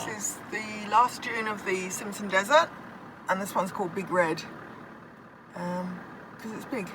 This is the last dune of the Simpson Desert, and this one's called Big Red, because it's big.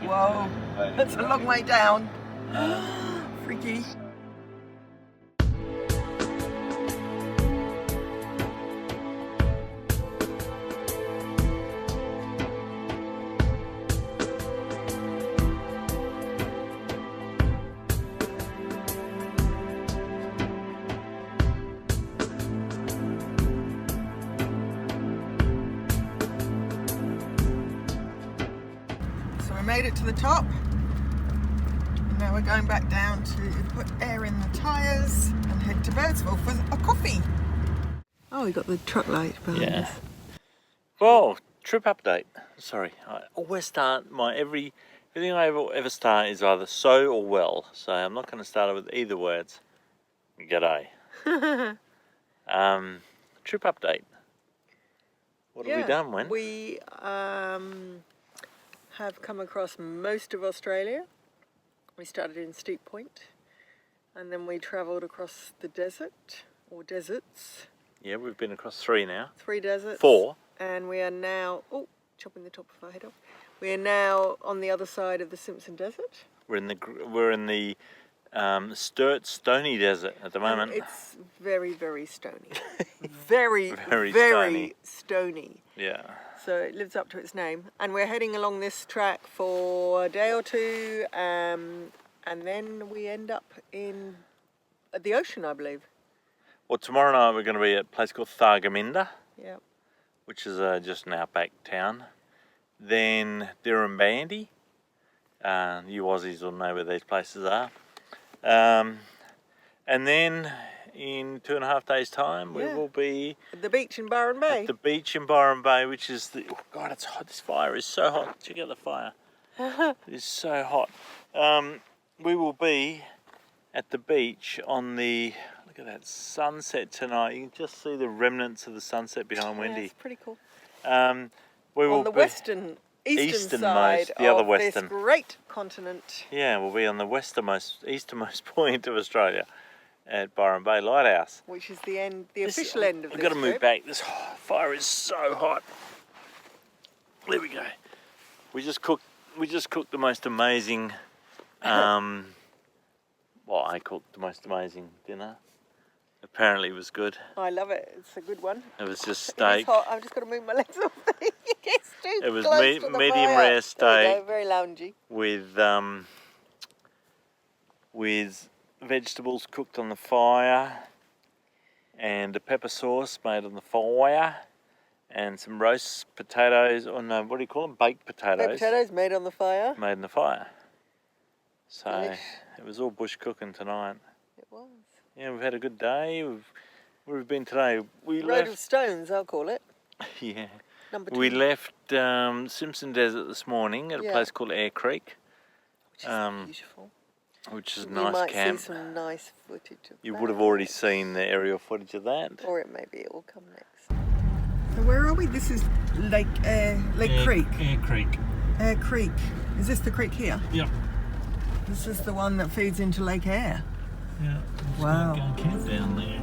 Whoa, that's a long way down. Freaky. Made it to the top, and now we're going back down to put air in the tyres and head to Birdsville for a coffee. Oh, we got the truck light behind us. Well, trip update. Sorry, I always start everything I ever start is either so or well, so I'm not going to start it with either words. G'day. Trip update. What have we done, Wen? We have come across most of Australia. We started in Steep Point, and then we travelled across the desert, or deserts. Yeah, we've been across 3 now. 3 deserts. 4. And we are now, chopping the top of our head off. We are now on the other side of the Simpson Desert. We're in the Stony Desert at the moment. And it's very, very stony. very stony. Yeah. So it lives up to its name, and we're heading along this track for a day or two, and then we end up at the ocean, I believe. Well, tomorrow night we're going to be at a place called Thargomindah, which is just an outback town. Then Birdsville, you Aussies will know where these places are. And then in 2.5 days' time, we will be at the beach in Byron Bay. At the beach in Byron Bay, which is God, it's hot. This fire is so hot. Check out the fire. It is so hot. We will be at the beach on the, look at that sunset tonight. You can just see the remnants of the sunset behind Wendy. It's pretty cool. We will on the eastern side the other of western. This great continent. Yeah, we'll be on the easternmost point of Australia at Byron Bay Lighthouse. Which is the official end of this I've got to move trip. back. This fire is so hot. There we go. We just cooked the most amazing, I cooked the most amazing dinner. Apparently it was good. I love it. It's a good one. It was just steak. It's hot. I've just got to move my legs off. It was medium rare steak. Very loungy. With vegetables cooked on the fire, and a pepper sauce made on the fire, and some roast potatoes, or no, what do you call them? Baked potatoes. Baked potatoes made on the fire. Made in the fire. So Delish. It was all bush cooking tonight. It was. Yeah, we've had a good day. Where we've been today? Road of Stones, I'll call it. Yeah. Number 2. We left Simpson Desert this morning at a place called Eyre Creek. Which is beautiful. Which is a you nice might camp. see some nice footage of You that. would have already seen the aerial footage of that. Or maybe it will come next. So where are we? This is Lake Creek. Eyre Creek. Eyre Creek. Is this the creek here? Yep. This is the one that feeds into Lake Eyre. Yeah. Wow. Go and camp down there.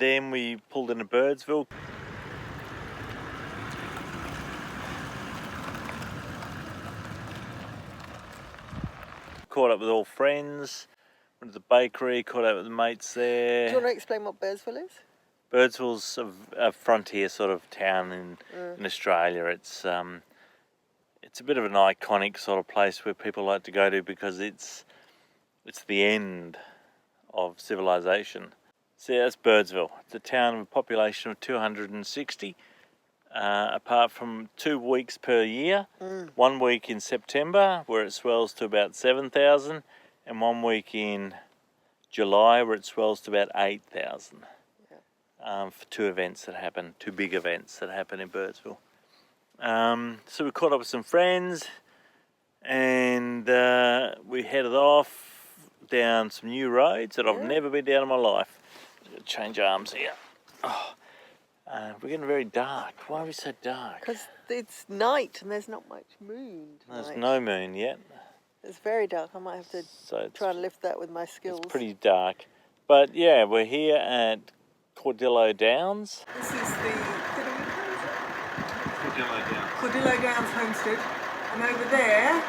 then we pulled into Birdsville. Caught up with all friends, went to the bakery, caught up with the mates there. Do you want to explain what Birdsville is? Birdsville's a frontier sort of town in Australia. It's a bit of an iconic sort of place where people like to go to because it's the end of civilization. So yeah, that's Birdsville. It's a town with a population of 260, apart from 2 weeks per year. 1 week in September where it swells to about 7,000, and 1 week in July where it swells to about 8,000. For two big events that happen in Birdsville. So we caught up with some friends, and we headed off down some new roads that I've never been down in my life. Change arms here. Oh, we're getting very dark. Why are we so dark? Because it's night and there's not much moon tonight. There's no moon yet. It's very dark. I might have to try and lift that with my skills. It's pretty dark. But yeah, we're here at Cordillo Downs. This is the Cordillo Downs homestead, and over there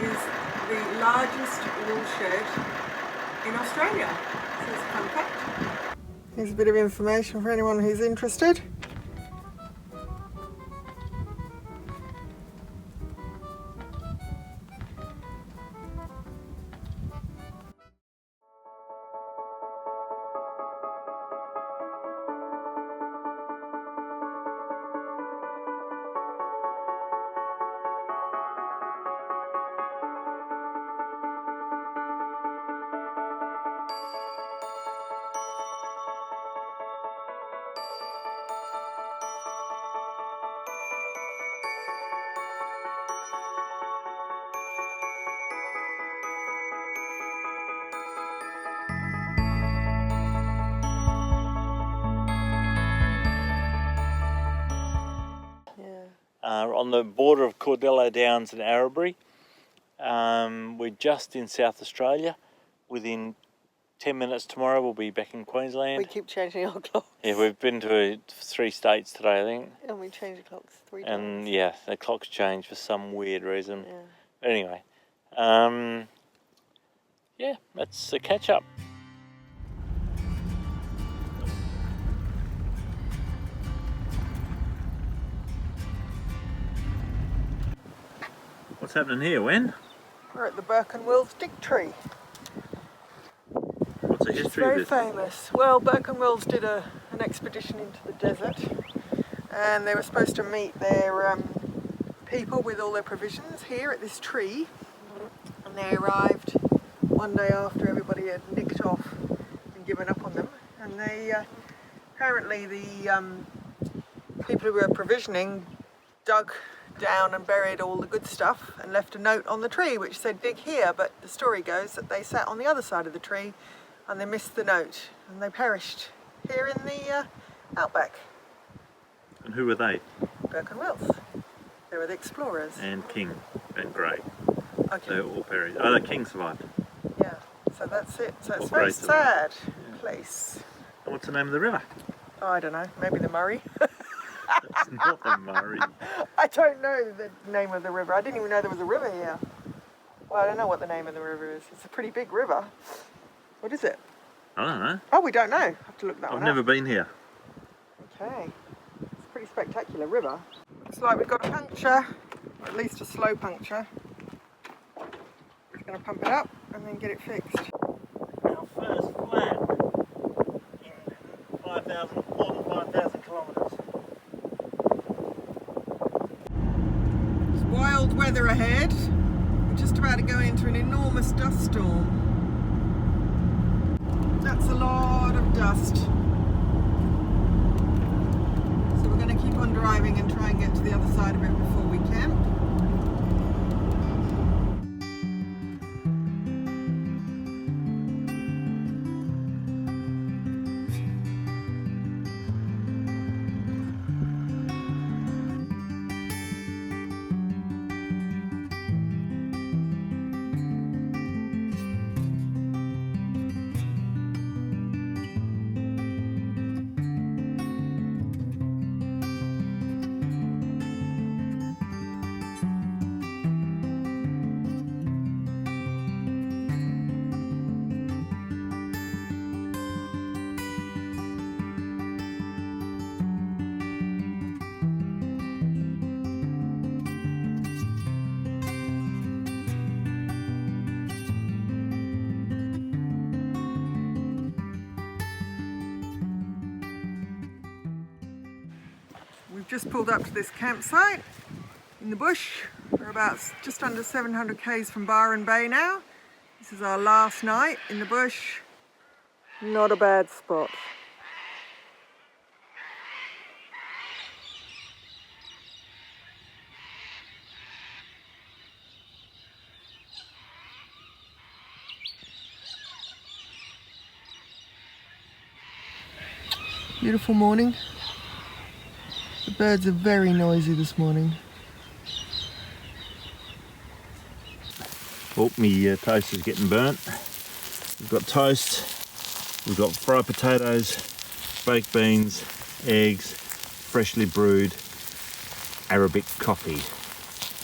is the largest wool shed in Australia. So it's a fun fact. Here's a bit of information for anyone who's interested. On the border of Cordillo Downs and Arrowbury. We're just in South Australia. Within 10 minutes tomorrow we'll be back in Queensland. We keep changing our clocks. Yeah, we've been to 3 states today, I think. And we change the clocks 3 times. And yeah, the clocks change for some weird reason. Yeah. But anyway, yeah, that's a catch up. What's happening here, Wen? We're at the Birkenwell stick tree. What's the history of this? Very famous. Well, Birkenwells did an expedition into the desert, and they were supposed to meet their people with all their provisions here at this tree, and they arrived one day after everybody had nicked off and given up on them, and they apparently the people who were provisioning dug down and buried all the good stuff and left a note on the tree which said dig here, but the story goes that they sat on the other side of the tree and they missed the note and they perished here in the outback. And who were they? Birkenwells. They were the explorers. And King and Grey. Okay. They all perished. Oh, the King survived. Yeah, so that's it. So it's a Or very Grey survived. sad place. And what's the name of the river? Oh, I don't know, maybe the Murray. It's not the Murray. I don't know the name of the river. I didn't even know there was a river here. Well, I don't know what the name of the river is. It's a pretty big river. What is it? I don't know. Oh, we don't know. I have to look that I've one never up. been here. Okay. It's a pretty spectacular river. Looks like we've got a puncture, or at least a slow puncture. We're going to pump it up and then get it fixed. Our first flat in more than 5,000 kilometres. There's wild weather ahead. We're just about to go into an enormous dust storm. That's a lot of dust. So we're going to keep on driving and try and get to the other side of it before we camp. We've just pulled up to this campsite in the bush. We're about just under 700 k's from Byron Bay now. This is our last night in the bush. Not a bad spot. Beautiful morning. The birds are very noisy this morning. Oh, my toast is getting burnt. We've got toast, we've got fried potatoes, baked beans, eggs, freshly brewed Arabic coffee.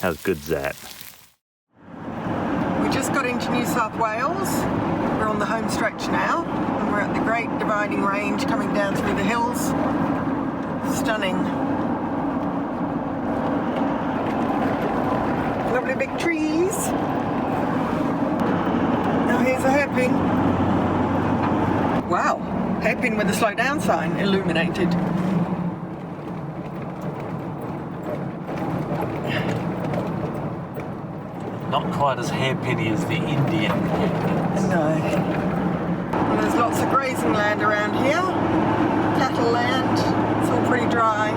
How good's that? We just got into New South Wales. We're on the home stretch now, and we're at the Great Dividing Range coming down through the hills. Stunning. Lovely big trees. Now here's a hairpin. Wow, hairpin with a slow down sign illuminated. Not quite as hairpinny as the Indian hairpins. No. And there's lots of grazing land around here. Cattle land. It's all pretty dry.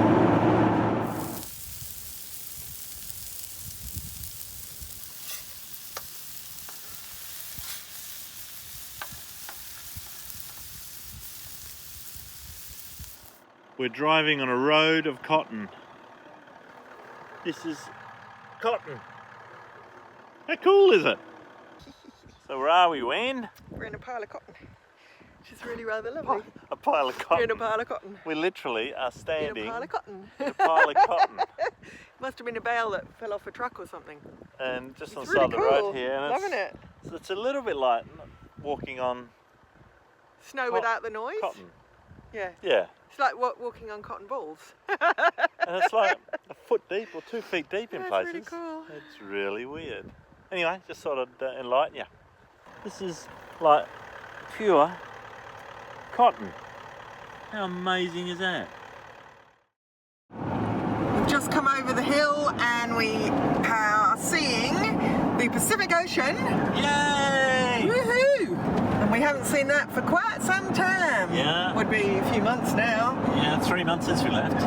We're driving on a road of cotton. This is cotton. How cool is it? So where are we, Wen? We're in a pile of cotton, which is really rather lovely. A pile of cotton. We're in a pile of cotton. We literally are standing In a pile of cotton. in a pile of cotton. Must have been a bale that fell off a truck or something. And just It's on the really side of the road cool. here. And Loving it. So it's a little bit like walking on Snow without the noise. cotton. Yeah. Yeah. It's like walking on cotton balls. And it's like a foot deep or 2 feet deep in That's places. really cool. It's really weird. Anyway, just thought I'd enlighten you. This is like pure cotton. How amazing is that? We've just come over the hill and we are seeing the Pacific Ocean. Yay! Woohoo! And we haven't seen that for quite some time. Yeah. Would be a few months now. Yeah, 3 months since we left.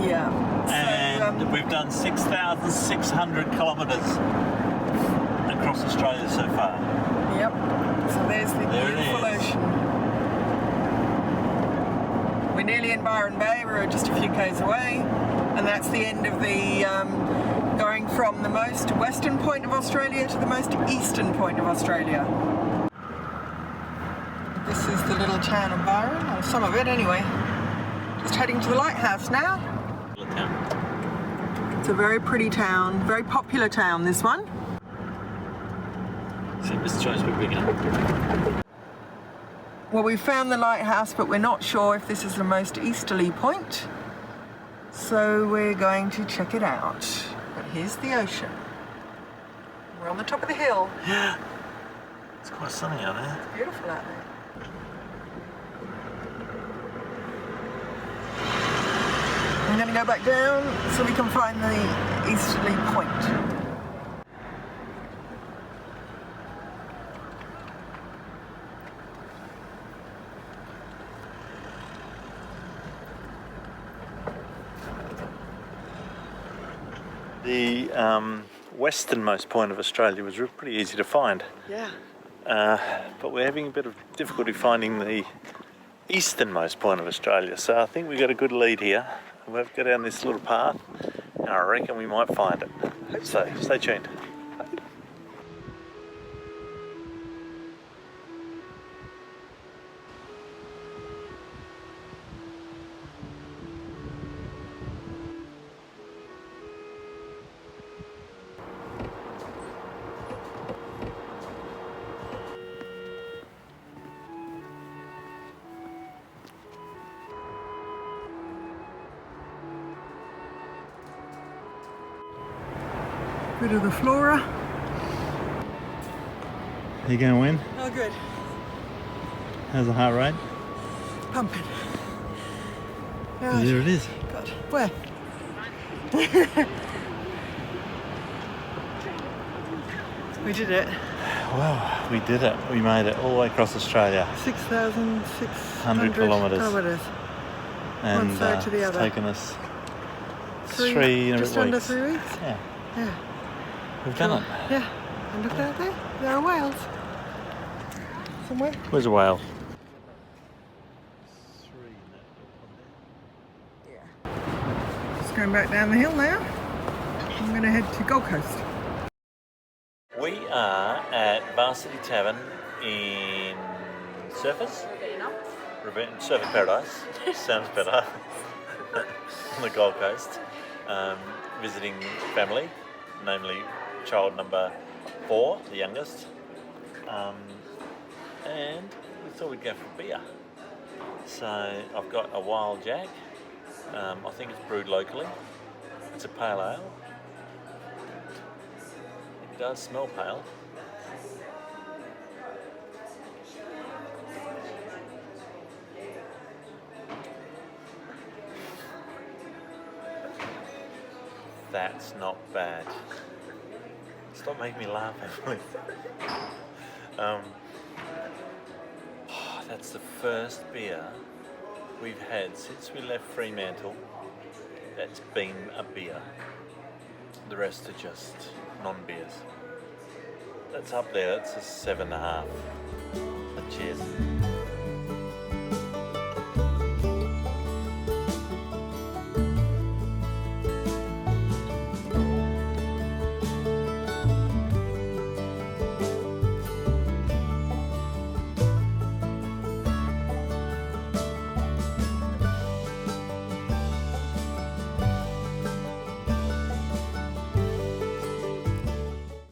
Yeah. And So, we've done 6,600 kilometres across Australia so far. yep. So there's the There it beautiful is. ocean. We're nearly in Byron Bay. We're just a few k's away. And that's the end of the going from the most western point of Australia to the most eastern point of Australia. This is the little town of Byron, or some of it anyway. Just heading to the lighthouse now. It's a very pretty town, very popular town, this one. See, this choice would be bigger. Well, we found the lighthouse, but we're not sure if this is the most easterly point. So we're going to check it out. But here's the ocean. We're on the top of the hill. Yeah. It's quite sunny out there. It's beautiful out there. I'm going to go back down so we can find the easterly point. The westernmost point of Australia was pretty easy to find. Yeah. But we're having a bit of difficulty finding the easternmost point of Australia. So I think we've got a good lead here. We'll have to go down this little path and I reckon we might find it. So stay tuned. Bit of the flora. How you going, Wen? Oh, good. How's the heart rate? Pumping. Right. There it is. God. Where? We did it. Well, we did it. We made it all the way across Australia. 6,600 kilometres. And one side to the it's other. taken us three and a bit just under weeks. 3 weeks. Yeah, Yeah. we've done it. Yeah. And look out there. There are whales. Somewhere. Where's a whale? Just going back down the hill now. I'm going to head to Gold Coast. We are at Varsity Tavern in Surfers Paradise. Sounds better. On the Gold Coast. Visiting family, namely child number 4, the youngest. And we thought we'd go for a beer. So I've got a Wild Jack. I think it's brewed locally. It's a pale ale. It does smell pale. That's not bad. Stop making me laugh, Emily. That's the first beer we've had since we left Fremantle that's been a beer. The rest are just non-beers. That's up there, that's a 7.5. Cheers.